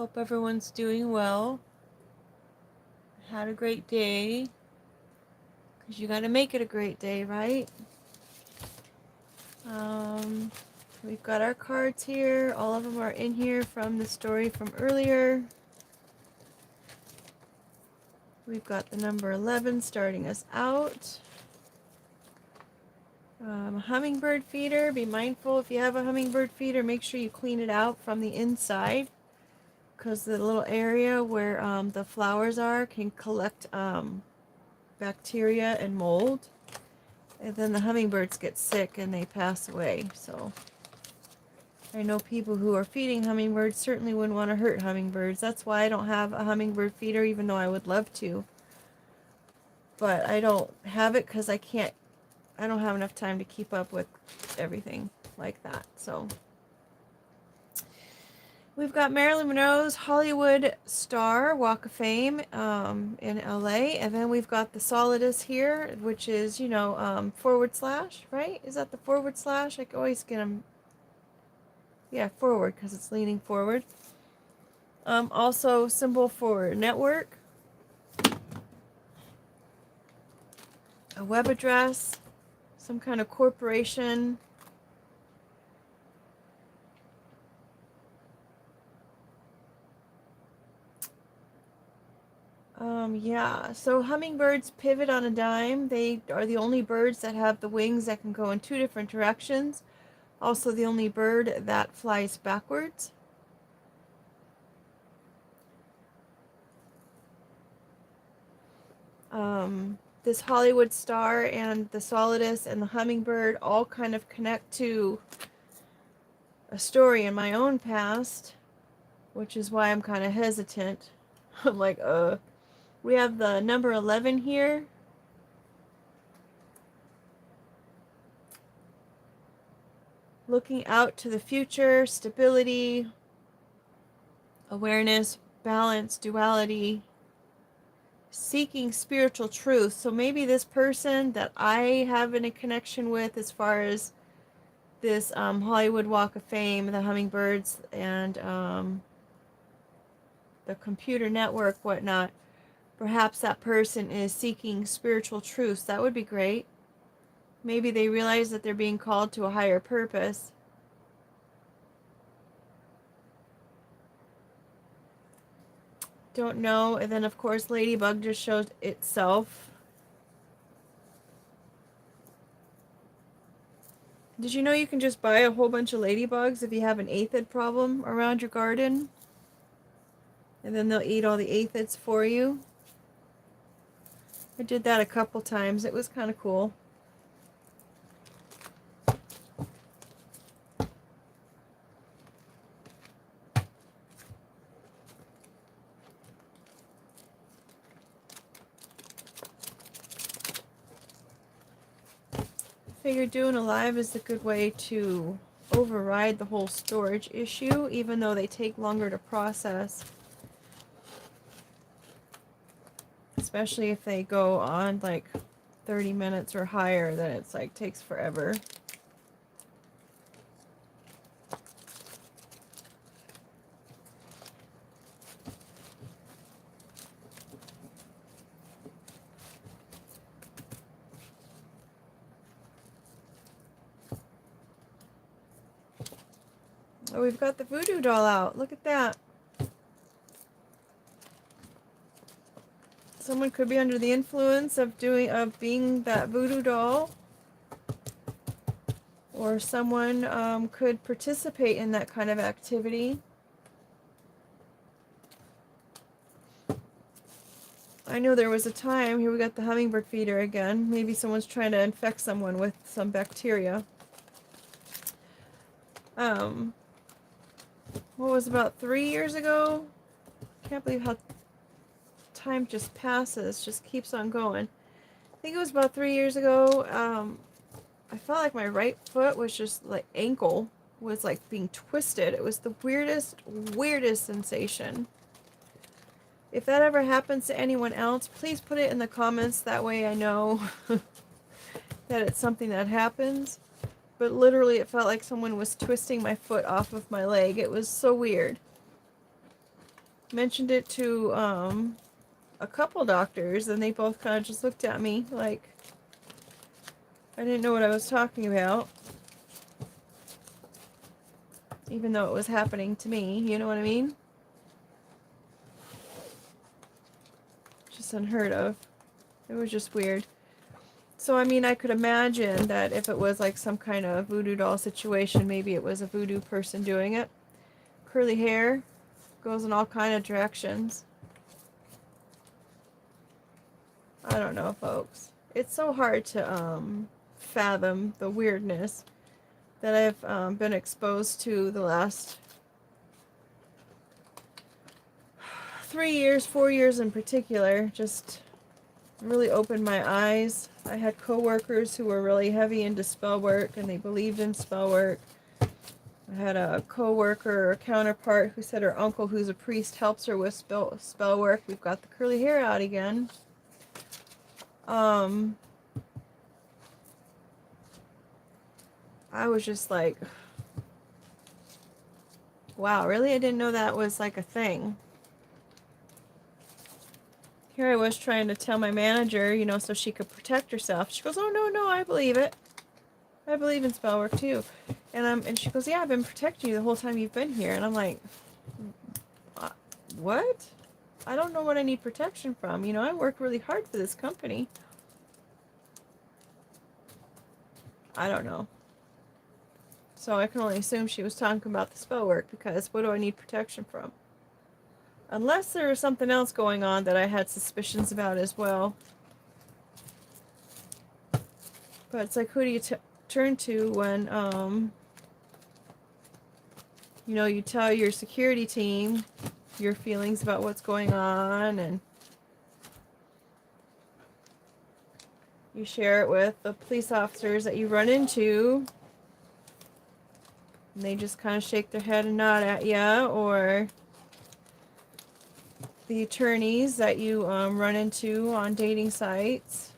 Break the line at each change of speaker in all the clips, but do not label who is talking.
Hope everyone's doing well. Had a great day. Because you gotta make it a great day, right? Um, we've got our cards here. All of them are in here from the story from earlier. We've got the number 11 starting us out. Hummingbird feeder. Be mindful if you have a hummingbird feeder, make sure you clean it out from the inside. Because the little area where the flowers are can collect bacteria and mold. And then the hummingbirds get sick and they pass away. So I know people who are feeding hummingbirds certainly wouldn't want to hurt hummingbirds. That's why I don't have a hummingbird feeder, even though I would love to. But I don't have it because I don't have enough time to keep up with everything like that. So we've got Marilyn Monroe's Hollywood Star Walk of Fame in LA. And then we've got the Solidus here, which is, / right? Is that the / I always get them. Yeah, forward because it's leaning forward. Also, symbol for network, a web address, some kind of corporation. Yeah, so hummingbirds pivot on a dime. They are the only birds that have the wings that can go in 2 different directions. Also the only bird that flies backwards. This Hollywood Star and the Solidus and the hummingbird all kind of connect to a story in my own past, which is why I'm kind of hesitant. I'm like, we have the number 11 here. Looking out to the future, stability, awareness, balance, duality, seeking spiritual truth. So maybe this person that I have in a connection with as far as this Hollywood Walk of Fame, the hummingbirds, and the computer network, whatnot, perhaps that person is seeking spiritual truths. That would be great. Maybe they realize that they're being called to a higher purpose. Don't know. And then, of course, Ladybug just shows itself. Did you know you can just buy a whole bunch of ladybugs if you have an aphid problem around your garden? And then they'll eat all the aphids for you. I did that a couple times. It was kind of cool. Figured doing a live is a good way to override the whole storage issue, even though they take longer to process. Especially if they go on like 30 minutes or higher, then it's like takes forever. Oh, we've got the voodoo doll out. Look at that. Someone could be under the influence of being that voodoo doll. Or someone could participate in that kind of activity. I know there was a time, here we got the hummingbird feeder again. Maybe someone's trying to infect someone with some bacteria. What was about 3 years ago? Can't believe how time just passes, just keeps on going. I think it was about 3 years ago. I felt like my right foot was just like ankle was like being twisted. It was the weirdest sensation. If that ever happens to anyone else, please put it in the comments. That way I know that it's something that happens. But literally it felt like someone was twisting my foot off of my leg. It was so weird. mentioned it to a couple doctors, and they both kind of just looked at me like I didn't know what I was talking about, even though it was happening to me, you know what I mean? Just unheard of. It was just weird. So, I mean, I could imagine that if it was like some kind of voodoo doll situation, maybe it was a voodoo person doing it. Curly hair goes in all kind of directions. I don't know, folks. It's so hard to fathom the weirdness that I've been exposed to the last 3 years, 4 years in particular. Just really opened my eyes. I had coworkers who were really heavy into spell work, and they believed in spell work. I had a coworker or counterpart who said her uncle, who's a priest, helps her with spell work. We've got the curly hair out again. I was just like, wow, really? I didn't know that was like a thing. Here I was trying to tell my manager, you know, so she could protect herself. She goes, oh, no, I believe it. I believe in spell work too. And she goes, yeah, I've been protecting you the whole time you've been here. And I'm like, what? I don't know what I need protection from. You know, I work really hard for this company. I don't know. So I can only assume she was talking about the spell work, because what do I need protection from? Unless there was something else going on that I had suspicions about as well. But it's like, who do you turn to when, you know, you tell your security team your feelings about what's going on, and you share it with the police officers that you run into, and they just kind of shake their head and nod at you, or the attorneys that you run into on dating sites.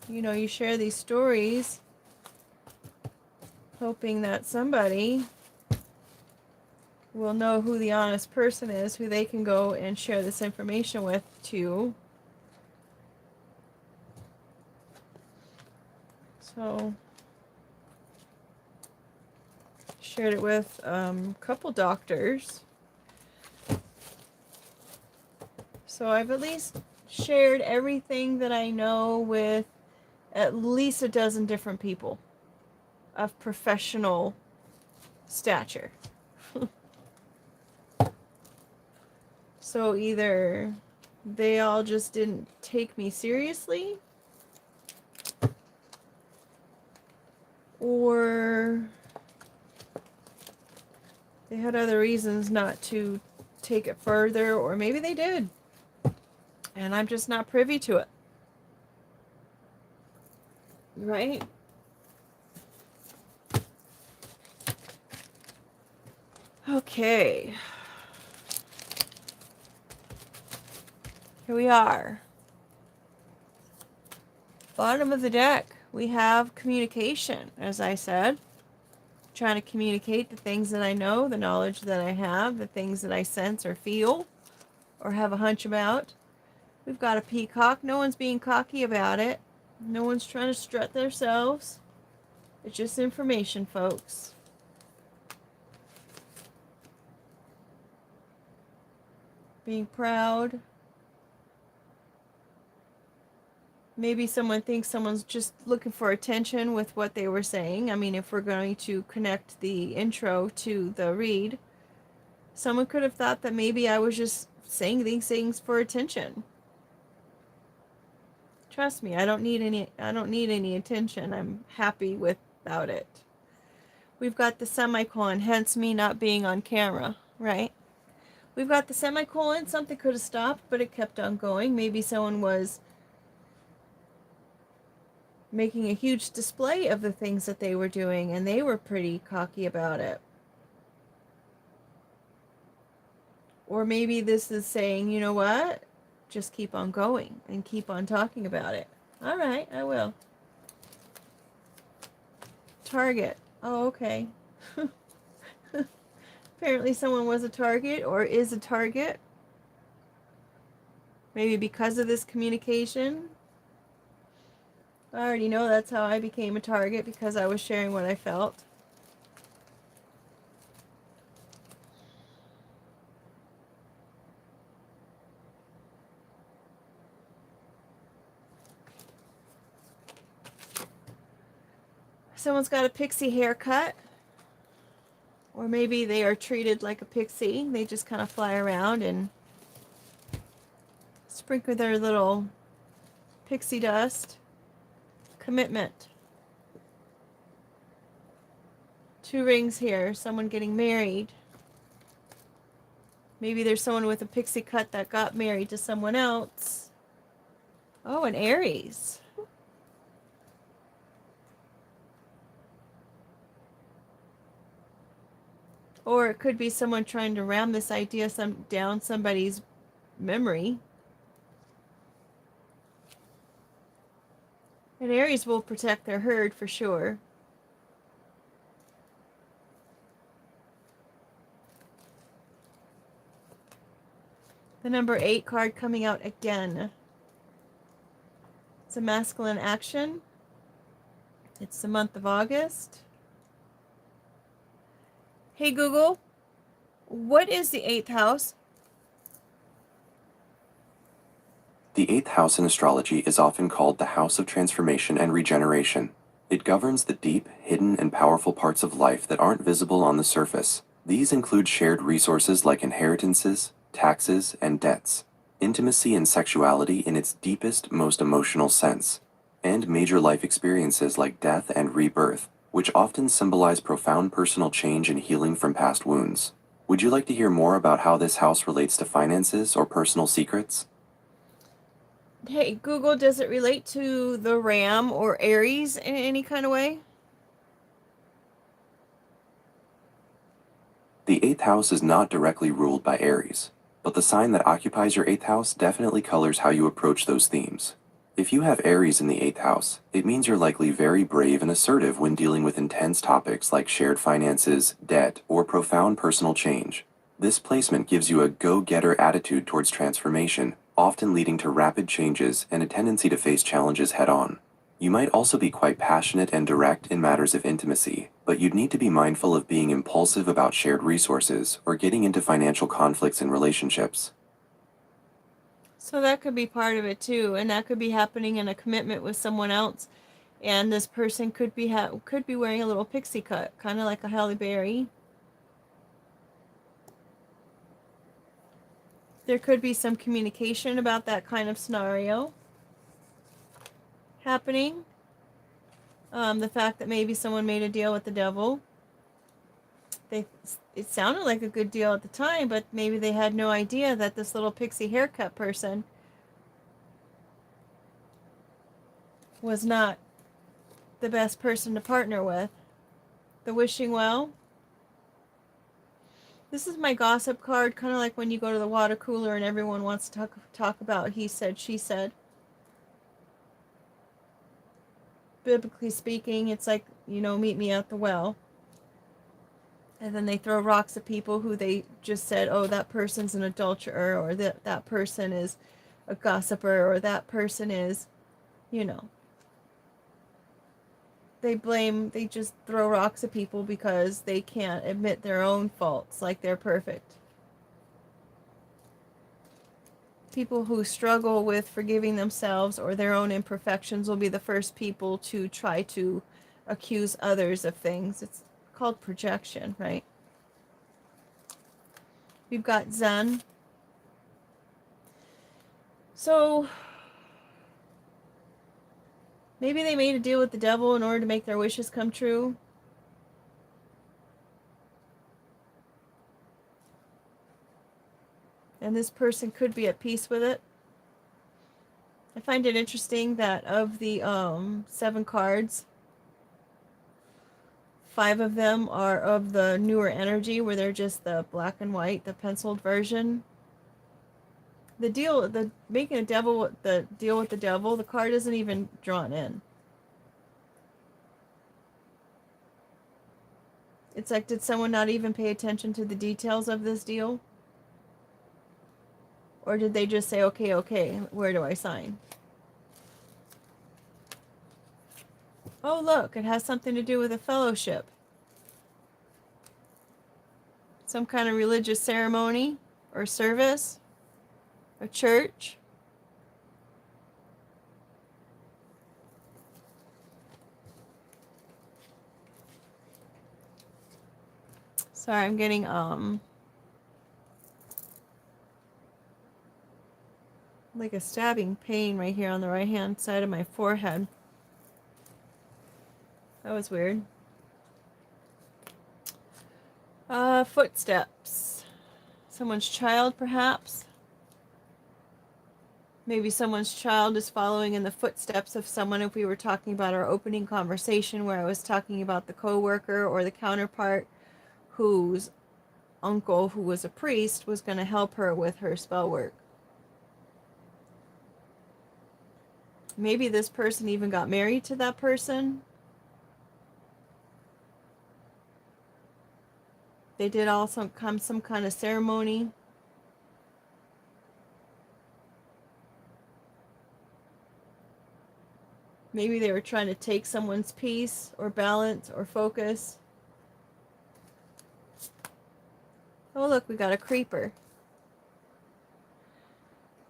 You know, you share these stories hoping that somebody will know who the honest person is, who they can go and share this information with too. So, shared it with a couple doctors. So I've at least shared everything that I know with at least a dozen different people of professional stature. So either they all just didn't take me seriously, or they had other reasons not to take it further, or maybe they did, and I'm just not privy to it. Right? Okay. Here we are. Bottom of the deck, we have communication, as I said. Trying to communicate the things that I know, the knowledge that I have, the things that I sense or feel or have a hunch about. We've got a peacock. No one's being cocky about it. No one's trying to strut themselves. It's just information, folks. Being proud. Maybe someone thinks someone's just looking for attention with what they were saying. I mean, if we're going to connect the intro to the read, someone could have thought that maybe I was just saying these things for attention. Trust me, I don't need any attention. I'm happy without it. We've got the semicolon, hence me not being on camera, right? We've got the semicolon. Something could have stopped, but it kept on going. Maybe someone was making a huge display of the things that they were doing, and they were pretty cocky about it. Or maybe this is saying, you know what? Just keep on going and keep on talking about it. All right, I will. Target. Oh, okay. Apparently someone was a target or is a target. Maybe because of this communication. I already know that's how I became a target, because I was sharing what I felt. Someone's got a pixie haircut. Or maybe they are treated like a pixie. They just kind of fly around and sprinkle their little pixie dust. Commitment. 2 rings here. Someone getting married. Maybe there's someone with a pixie cut that got married to someone else. Oh, an Aries. Or it could be someone trying to ram this idea down somebody's memory. And Aries will protect their herd for sure. The number 8 card coming out again. It's a masculine action. It's the month of August. Hey Google, what is the 8th house?
The 8th house in astrology is often called the house of transformation and regeneration. It governs the deep, hidden, and powerful parts of life that aren't visible on the surface. These include shared resources like inheritances, taxes, and debts, intimacy and sexuality in its deepest, most emotional sense, and major life experiences like death and rebirth, which often symbolize profound personal change and healing from past wounds. Would you like to hear more about how this house relates to finances or personal secrets?
Hey Google, does it relate to the Ram or Aries in any kind of way?
The 8th house is not directly ruled by Aries, but the sign that occupies your 8th house definitely colors how you approach those themes. If you have Aries in the 8th house, it means you're likely very brave and assertive when dealing with intense topics like shared finances, debt, or profound personal change. This placement gives you a go-getter attitude towards transformation, often leading to rapid changes and a tendency to face challenges head-on. You might also be quite passionate and direct in matters of intimacy, but you'd need to be mindful of being impulsive about shared resources or getting into financial conflicts in relationships.
So that could be part of it too, and that could be happening in a commitment with someone else, and this person could be wearing a little pixie cut, kind of like a Halle Berry. There could be some communication about that kind of scenario happening. The fact that maybe someone made a deal with the devil. It sounded like a good deal at the time, but maybe they had no idea that this little pixie haircut person was not the best person to partner with. The wishing well. This is my gossip card, kind of like when you go to the water cooler and everyone wants to talk about he said, she said. Biblically speaking, it's like, meet me at the well. And then they throw rocks at people who they just said, oh, that person's an adulterer, or that person is a gossiper, or that person is, they just throw rocks at people because they can't admit their own faults, like they're perfect. People who struggle with forgiving themselves or their own imperfections will be the first people to try to accuse others of things. It's called projection, right? We've got Zen. So maybe they made a deal with the devil in order to make their wishes come true. And this person could be at peace with it. I find it interesting that of the 7 cards, 5 of them are of the newer energy, where they're just the black and white, the penciled version. Making a deal with the devil, the card isn't even drawn in. It's like, did someone not even pay attention to the details of this deal? Or did they just say, okay, okay, where do I sign? Oh, look, it has something to do with a fellowship. Some kind of religious ceremony or service, a church. Sorry, I'm getting like a stabbing pain right here on the right hand side of my forehead. That was weird. Footsteps. Someone's child, perhaps. Maybe someone's child is following in the footsteps of someone. If we were talking about our opening conversation where I was talking about the coworker or the counterpart whose uncle, who was a priest, was going to help her with her spell work. Maybe this person even got married to that person. They did all some kind of ceremony. Maybe they were trying to take someone's peace or balance or focus. Oh, look, we got a creeper.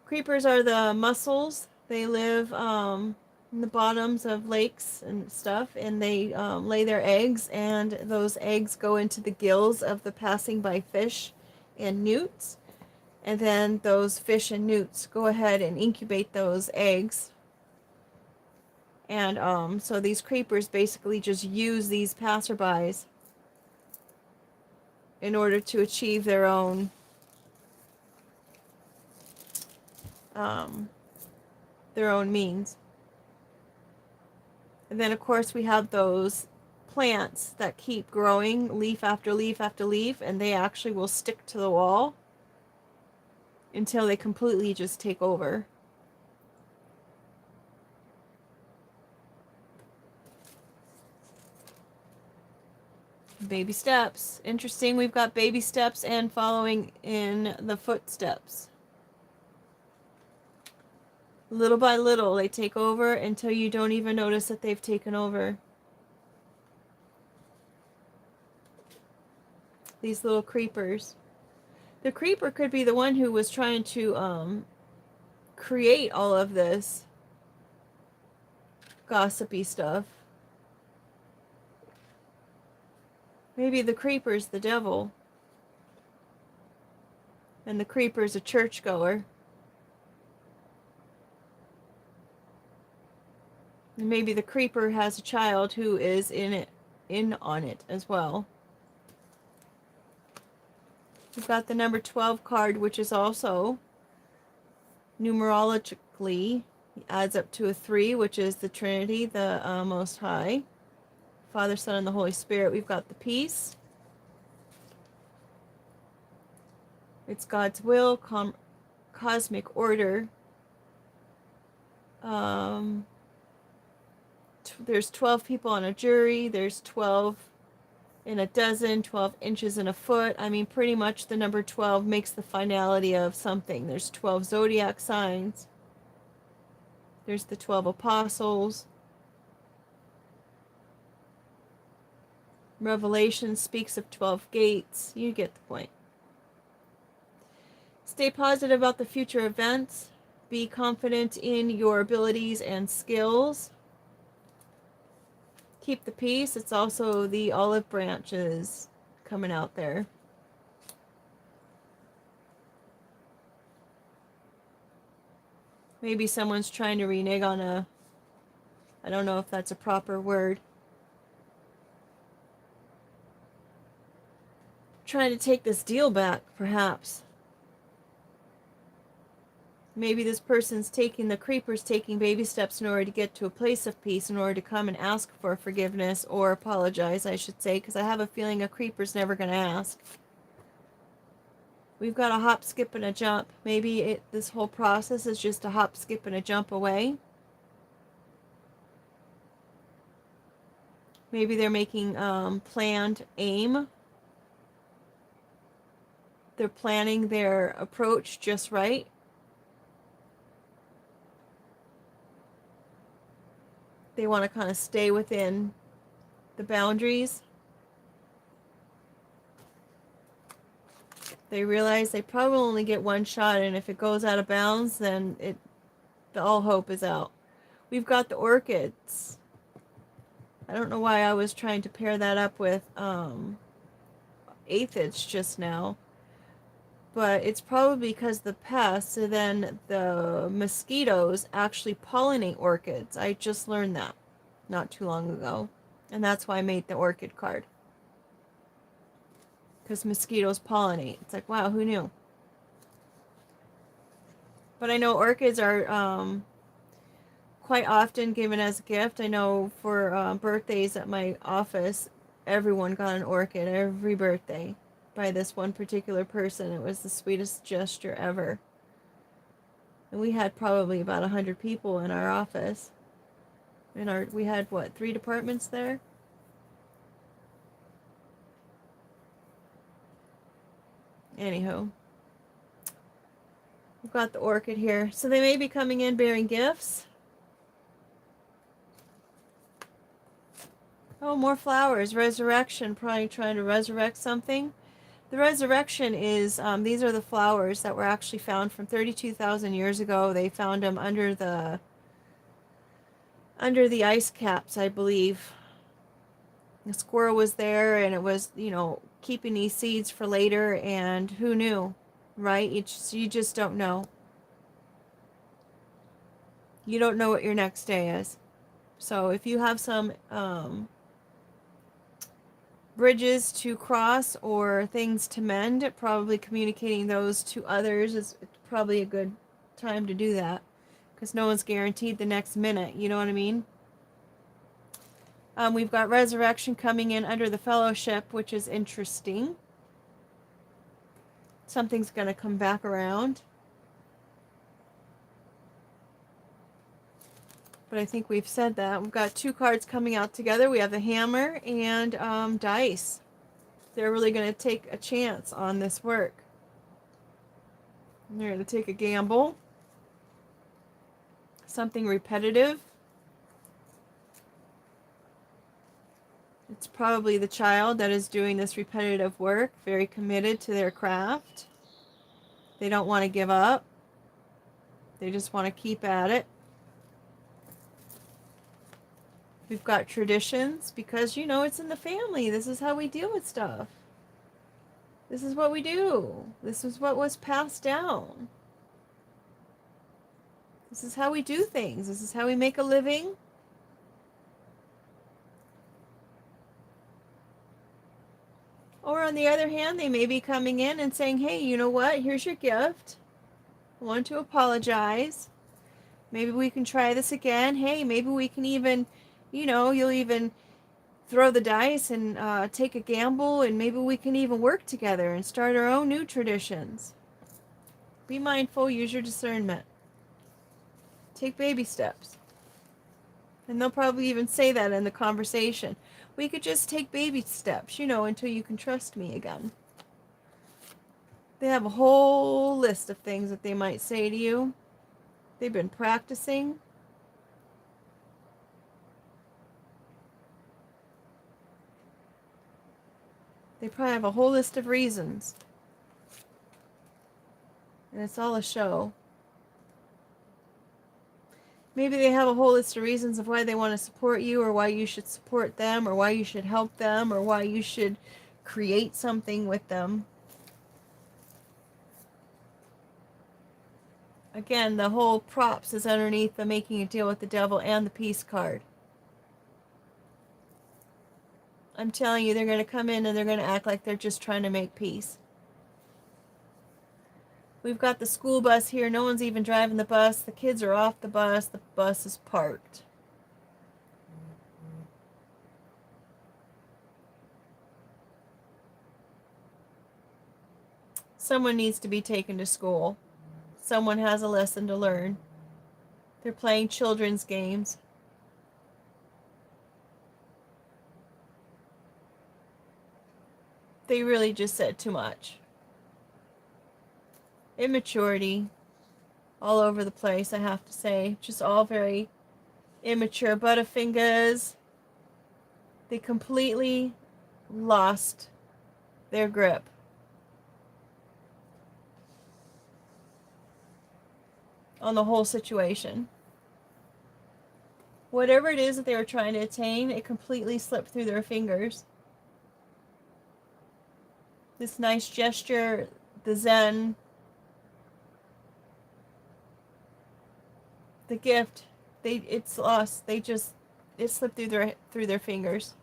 Creepers are the mussels. They live in the bottoms of lakes and stuff, and they lay their eggs, and those eggs go into the gills of the passing by fish and newts. And then those fish and newts go ahead and incubate those eggs. And so these creepers basically just use these passerbys in order to achieve their own means. And then of course we have those plants that keep growing leaf after leaf after leaf, and they actually will stick to the wall until they completely just take over. Baby steps. Interesting, we've got baby steps and following in the footsteps. Little by little, they take over until you don't even notice that they've taken over. These little creepers. The creeper could be the one who was trying to create all of this gossipy stuff. Maybe the creeper's the devil. And the creeper's a churchgoer. And maybe the creeper has a child who is in on it as well. We've got the number 12 card, which is also numerologically adds up to a 3, which is the Trinity, the Most High, Father, Son, and the Holy Spirit. We've got the peace. It's God's will, cosmic order. There's 12 people on a jury. There's 12 in a dozen, 12 inches in a foot. I mean, pretty much the number 12 makes the finality of something. There's 12 zodiac signs. There's the 12 apostles. Revelation speaks of 12 gates. You get the point. Stay positive about the future events. Be confident in your abilities and skills. Keep the peace. It's also the olive branches coming out there. Maybe someone's trying to renege on I don't know if that's a proper word. Trying to take this deal back, perhaps. Maybe this person's the creeper's taking baby steps in order to get to a place of peace, in order to come and ask for forgiveness, or apologize, I should say, because I have a feeling a creeper's never going to ask. We've got a hop, skip, and a jump. Maybe this whole process is just a hop, skip, and a jump away. Maybe they're making planned aim. They're planning their approach just right. They want to kind of stay within the boundaries. They realize they probably only get one shot, and if it goes out of bounds, then all hope is out. We've got the orchids. I don't know why I was trying to pair that up with aphids just now, but it's probably because the pests and then the mosquitoes actually pollinate orchids. I just learned that not too long ago, and that's why I made the orchid card, because mosquitoes pollinate. It's like, wow, who knew? But I know orchids are quite often given as a gift. I know for birthdays at my office, everyone got an orchid every birthday by this one particular person. It was the sweetest gesture ever. And we had probably about 100 people in our office. We had what, 3 departments there? Anywho, we've got the orchid here. So they may be coming in bearing gifts. Oh, more flowers. Resurrection, probably trying to resurrect something. The resurrection is, these are the flowers that were actually found from 32,000 years ago. They found them under the ice caps, I believe. The squirrel was there, and it was, keeping these seeds for later, and who knew, right? You just don't know. You don't know what your next day is. So if you have some bridges to cross or things to mend, probably communicating those to others is probably a good time to do that, because no one's guaranteed the next minute, you know what I mean? We've got resurrection coming in under the fellowship, which is interesting. Something's going to come back around. But I think we've said that. We've got 2 cards coming out together. We have the hammer and dice. They're really going to take a chance on this work. They're going to take a gamble. Something repetitive. It's probably the child that is doing this repetitive work, very committed to their craft. They don't want to give up. They just want to keep at it. We've got traditions because, it's in the family. This is how we deal with stuff. This is what we do. This is what was passed down. This is how we do things. This is how we make a living. Or on the other hand, they may be coming in and saying, hey, you know what? Here's your gift. I want to apologize. Maybe we can try this again. Hey, maybe we can even, you'll even throw the dice and take a gamble, and maybe we can even work together and start our own new traditions. Be mindful, use your discernment. Take baby steps. And they'll probably even say that in the conversation. We could just take baby steps, until you can trust me again. They have a whole list of things that they might say to you. They've been practicing. They probably have a whole list of reasons. And it's all a show. Maybe they have a whole list of reasons of why they want to support you, or why you should support them, or why you should help them, or why you should create something with them. Again, the whole props is underneath the making a deal with the devil and the peace card. I'm telling you, they're going to come in and they're going to act like they're just trying to make peace. We've got the school bus here. No one's even driving the bus. The kids are off the bus. The bus is parked. Someone needs to be taken to school. Someone has a lesson to learn. They're playing children's games. They really just said too much. Immaturity all over the place, I have to say. Just all very immature butterfingers. They completely lost their grip. On the whole situation. Whatever it is that they were trying to attain, it completely slipped through their fingers. This nice gesture, the Zen, the gift, it's lost. It slipped through their fingers.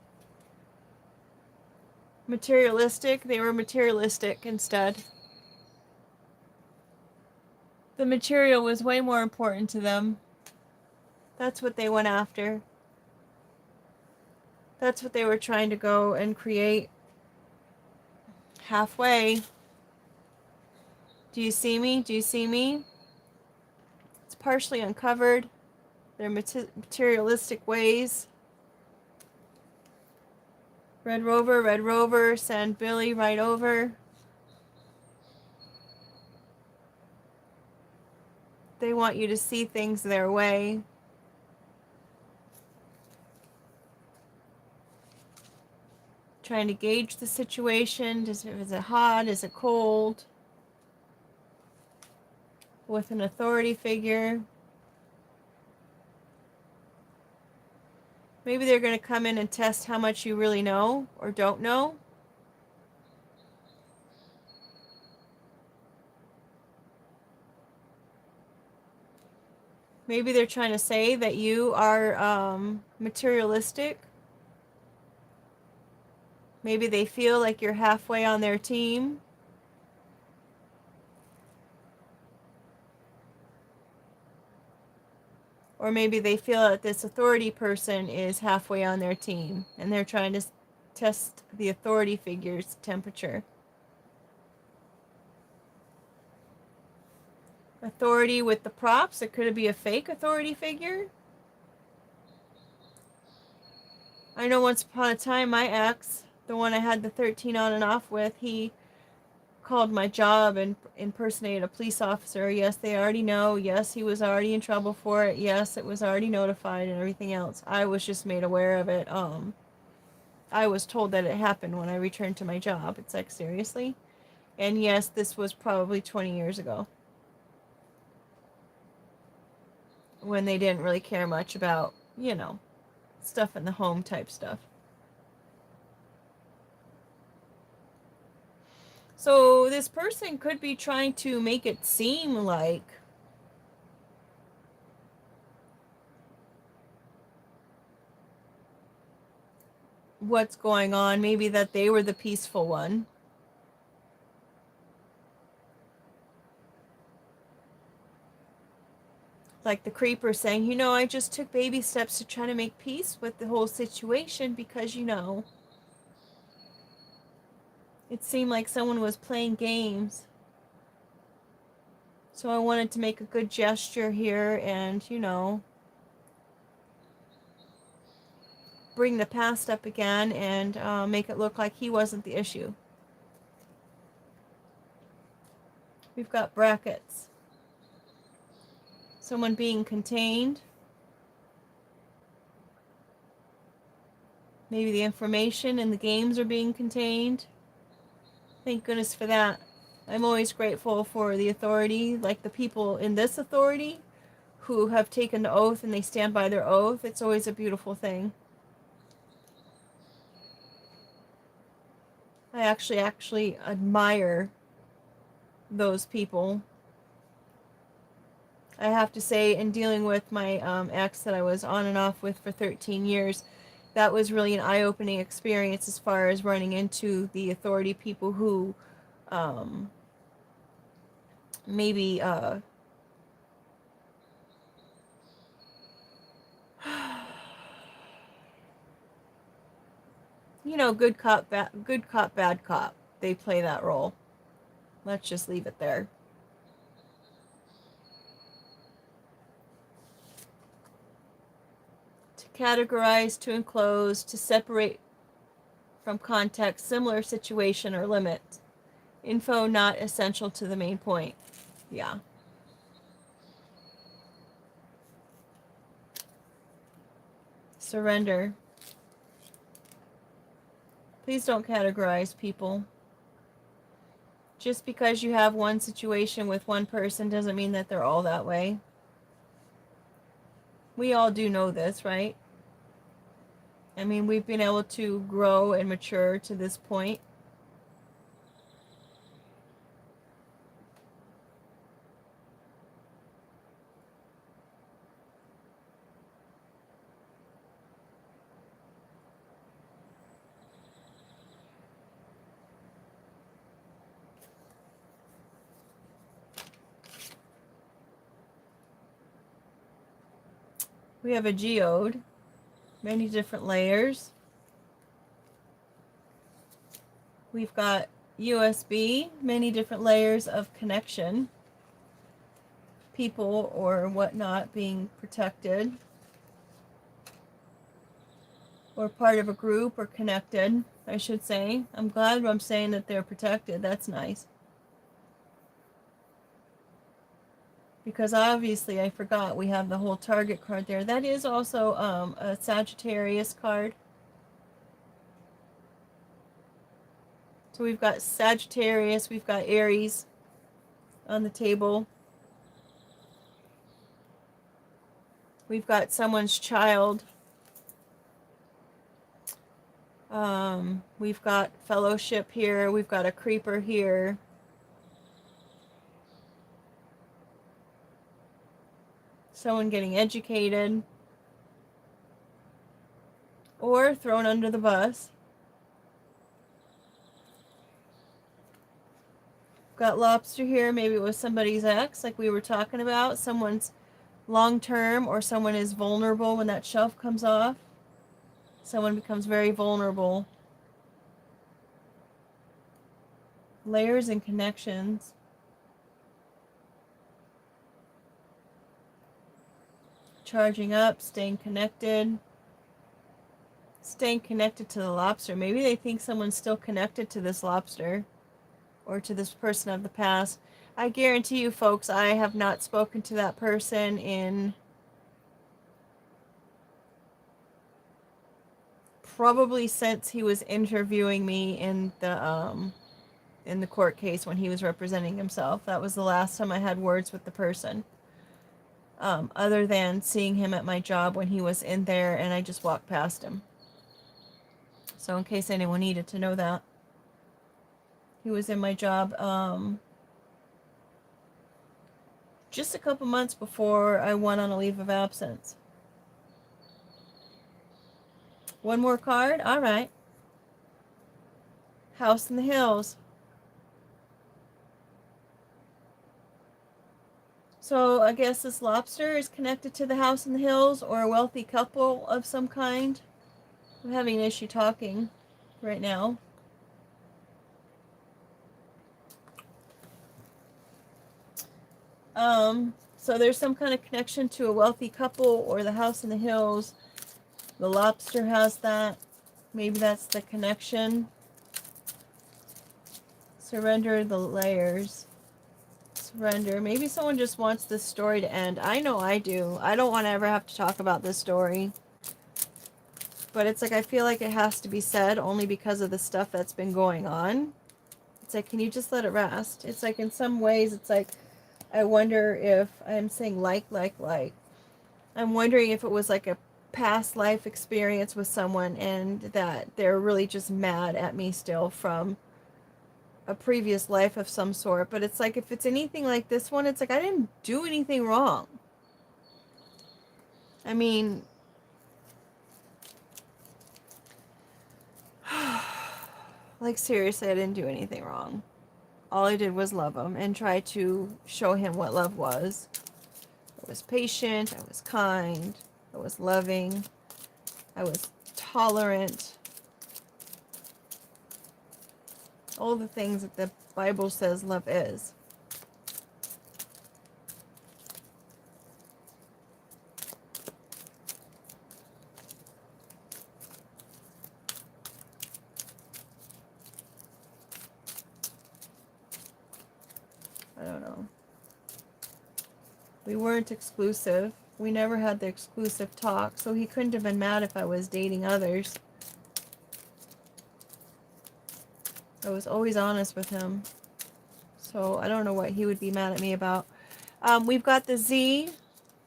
Materialistic, they were materialistic instead. The material was way more important to them. That's what they went after. That's what they were trying to go and create. Halfway. Do you see me? Do you see me? It's partially uncovered. Their materialistic ways. Red Rover, send Billy right over. They want you to see things their way. Trying to gauge the situation. Is it hot? Is it cold? With an authority figure. Maybe they're going to come in and test how much you really know or don't know. Maybe they're trying to say that you are materialistic. Maybe they feel like you're halfway on their team. Or maybe they feel that this authority person is halfway on their team and they're trying to test the authority figure's temperature. Authority with the props. It could be a fake authority figure. I know once upon a time my ex, the one I had the 13 on and off with, he called my job and impersonated a police officer. Yes, they already know. Yes, he was already in trouble for it. Yes, it was already notified and everything else. I was just made aware of it. I was told that it happened when I returned to my job. It's like, seriously? And yes, this was probably 20 years ago. When they didn't really care much about, stuff in the home type stuff. So this person could be trying to make it seem like what's going on, maybe that they were the peaceful one. Like the creeper saying, I just took baby steps to try to make peace with the whole situation because, it seemed like someone was playing games. So I wanted to make a good gesture here and, bring the past up again and make it look like he wasn't the issue. We've got brackets. Someone being contained. Maybe the information and the games are being contained. Thank goodness for that. I'm always grateful for the authority, like the people in this authority who have taken the oath and they stand by their oath. It's always a beautiful thing. I actually admire those people. I have to say, in dealing with my ex that I was on and off with for 13 years, that was really an eye-opening experience as far as running into the authority people who maybe good cop, bad cop. They play that role. Let's just leave it there. To categorize, to enclose, to separate from context, similar situation or limit. Info not essential to the main point. Yeah. Surrender. Please don't categorize people. Just because you have one situation with one person doesn't mean that they're all that way. We all do know this, right? I mean, we've been able to grow and mature to this point. We have a geode, many different layers. We've got USB, many different layers of connection. People or whatnot being protected. Or part of a group or connected, I should say. I'm glad I'm saying that they're protected. That's nice. Because obviously I forgot we have the whole Target card there. That is also a Sagittarius card. So we've got Sagittarius, we've got Aries on the table. We've got someone's child. We've got fellowship here. We've got a creeper here. Someone getting educated. Or thrown under the bus. Got lobster here. Maybe it was somebody's ex, like we were talking about. Someone's long-term, or someone is vulnerable when that shelf comes off. Someone becomes very vulnerable. Layers and connections. Charging up, staying connected. Staying connected to the lobster. Maybe they think someone's still connected to this lobster. Or to this person of the past. I guarantee you folks, I have not spoken to that person in probably since he was interviewing me in the court case when he was representing himself. That was the last time I had words with the person. Other than seeing him at my job when he was in there and I just walked past him. So in case anyone needed to know that. He was in my job just a couple months before I went on a leave of absence. One more card? Alright. House in the Hills. So I guess this lobster is connected to the house in the hills or a wealthy couple of some kind. I'm having an issue talking right now. So there's some kind of connection to a wealthy couple or the house in the hills. The lobster has that. Maybe that's the connection. Surrender the layers. Surrender. Maybe someone just wants this story to end. I know I do. I don't want to ever have to talk about this story. But it's like I feel like it has to be said only because of the stuff that's been going on. It's like, can you just let it rest? It's like in some ways, it's like, I wonder if, I'm saying like. I'm wondering if it was like a past life experience with someone and that they're really just mad at me still from a previous life of some sort. But it's like, if it's anything like this one, it's like, I didn't do anything wrong. I mean, like seriously, I didn't do anything wrong. All I did was love him and try to show him what love was. I was patient, I was kind, I was loving, I was tolerant. All the things that the Bible says love is. I don't know. We weren't exclusive. We never had the exclusive talk, so he couldn't have been mad if I was dating others. I was always honest with him. So I don't know what he would be mad at me about. We've got the Z,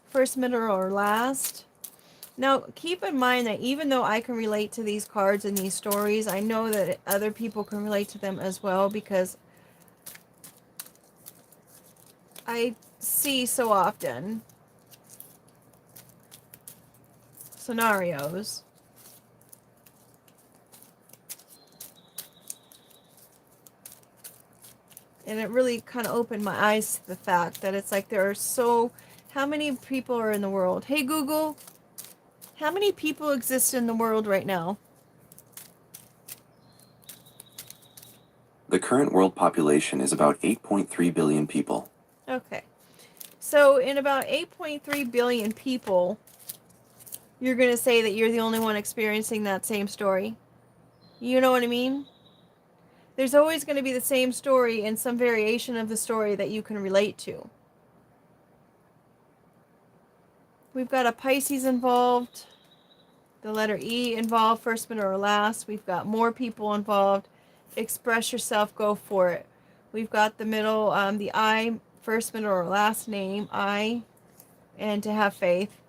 first, middle, or last. Now, keep in mind that even though I can relate to these cards and these stories, I know that other people can relate to them as well, because I see so often scenarios. And it really kind of opened my eyes to the fact that it's like there are so... How many people are in the world? Hey, Google, how many people exist in the world right now?
The current world population is about 8.3 billion people.
Okay. So in about 8.3 billion people, you're going to say that you're the only one experiencing that same story. You know what I mean? There's always going to be the same story and some variation of the story that you can relate to. We've got a Pisces involved. The letter E involved, first, middle, or last. We've got more people involved. Express yourself, go for it. We've got the middle, the I, first, middle, or last name, I, and to have faith.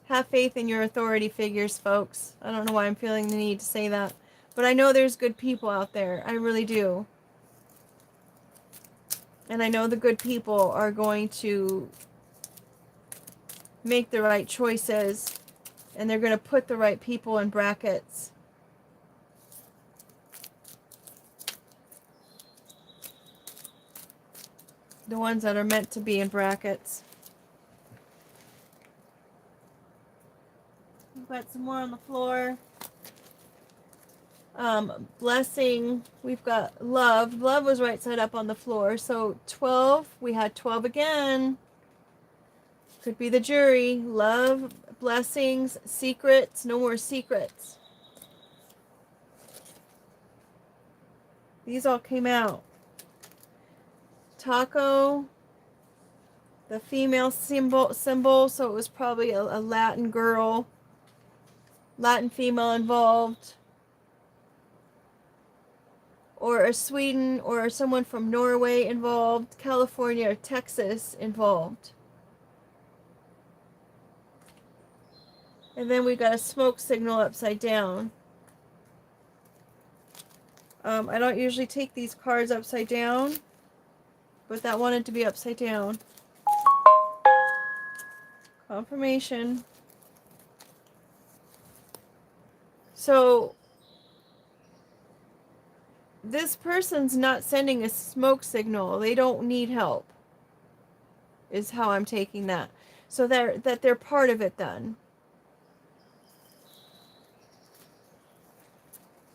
Have faith in your authority figures, folks. I don't know why I'm feeling the need to say that, but I know there's good people out there. I really do. And I know the good people are going to make the right choices, and they're going to put the right people in brackets. The ones that are meant to be in brackets. We've got some more on the floor. Blessing. We've got love. Love was right side up on the floor. So 12. We had 12 again. Could be the jury. Love, blessings, secrets. No more secrets. These all came out. Taco. The female symbol. So it was probably a Latin girl. Latin female involved. Or a Sweden or someone from Norway involved. California or Texas involved. And then we got a smoke signal upside down. I don't usually take these cards upside down, but that wanted to be upside down. Confirmation. So, this person's not sending a smoke signal. They don't need help, is how I'm taking that. So that they're part of it then.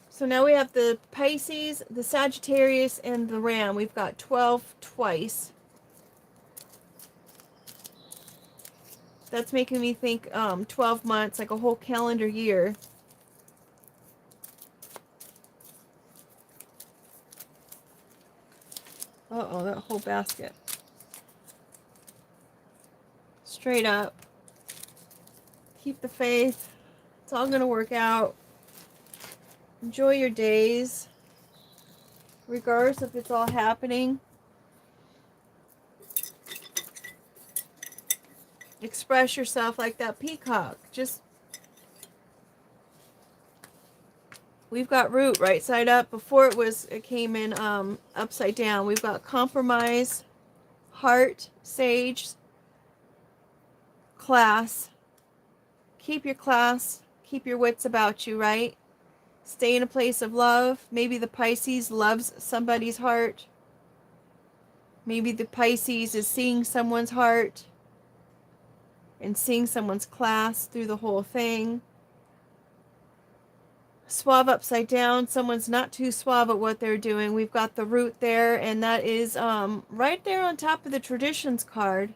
So now we have the Pisces, the Sagittarius, and the Ram. We've got 12 twice. That's making me think 12 months, like a whole calendar year. Uh-oh, that whole basket. Straight up. Keep the faith. It's all going to work out. Enjoy your days, regardless if it's all happening. Express yourself like that peacock. Just, we've got root right side up. Before it came in upside down. We've got compromise, heart, sage, class. Keep your class. Keep your wits about you, right? Stay in a place of love. Maybe the Pisces loves somebody's heart. Maybe the Pisces is seeing someone's heart and seeing someone's class through the whole thing. Suave upside down. Someone's not too suave at what they're doing. We've got the root there, and that is right there on top of the traditions card.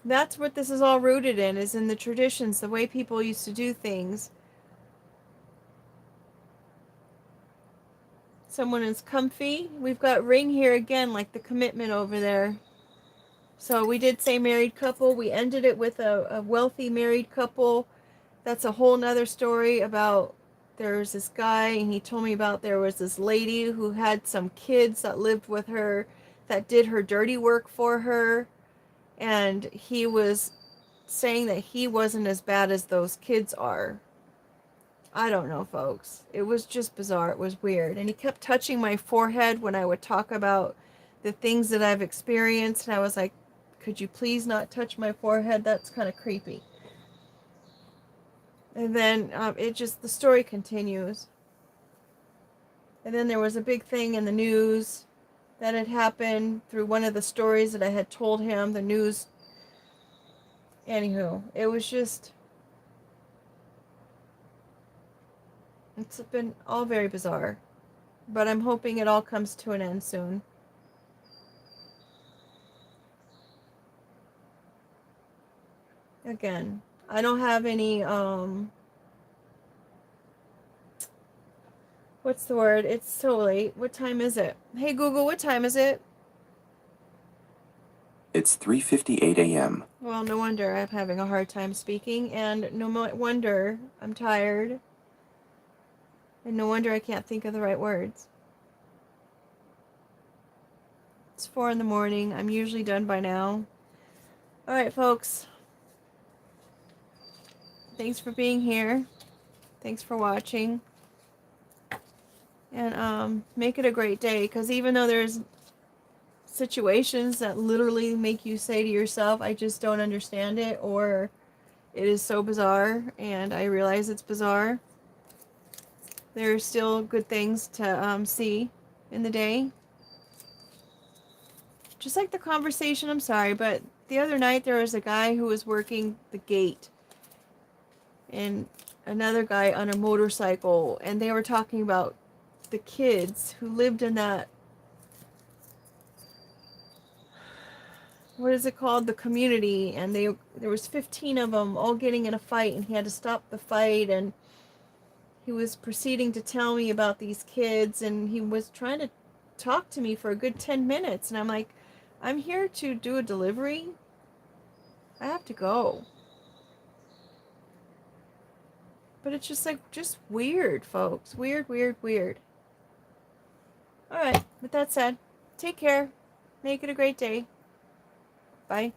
That's what this is all rooted in, is in the traditions, the way people used to do things. Someone is comfy. We've got ring here again, like the commitment over there. So we did say married couple. We ended it with a wealthy married couple. That's a whole nother story about there's this guy, and he told me about there was this lady who had some kids that lived with her that did her dirty work for her. And he was saying that he wasn't as bad as those kids are. I don't know, folks. It was just bizarre. It was weird. And he kept touching my forehead when I would talk about the things that I've experienced. And I was like, could you please not touch my forehead? That's kind of creepy. And then the story continues. And then there was a big thing in the news that had happened through one of the stories that I had told him. The news. Anywho, it was just. It's been all very bizarre. But I'm hoping it all comes to an end soon. Again, I don't have any, what's the word? It's so late. What time is it? Hey Google, what time is it?
It's 3:58 a.m.
Well, no wonder I'm having a hard time speaking, and no wonder I'm tired, and no wonder I can't think of the right words. It's 4 in the morning. I'm usually done by now. Alright, folks. Thanks for being here. Thanks for watching. And make it a great day, because even though there's situations that literally make you say to yourself, I just don't understand it, or it is so bizarre, and I realize it's bizarre, there are still good things to see in the day. Just like the conversation, I'm sorry, but the other night there was a guy who was working the gate, and another guy on a motorcycle, and they were talking about the kids who lived in that, what is it called, the community, and there was 15 of them all getting in a fight, and he had to stop the fight, and he was proceeding to tell me about these kids, and he was trying to talk to me for a good 10 minutes, and I'm like, I'm here to do a delivery. I have to go. But it's just like, just weird, folks. Weird, weird, weird. Alright, with that said, take care. Make it a great day. Bye.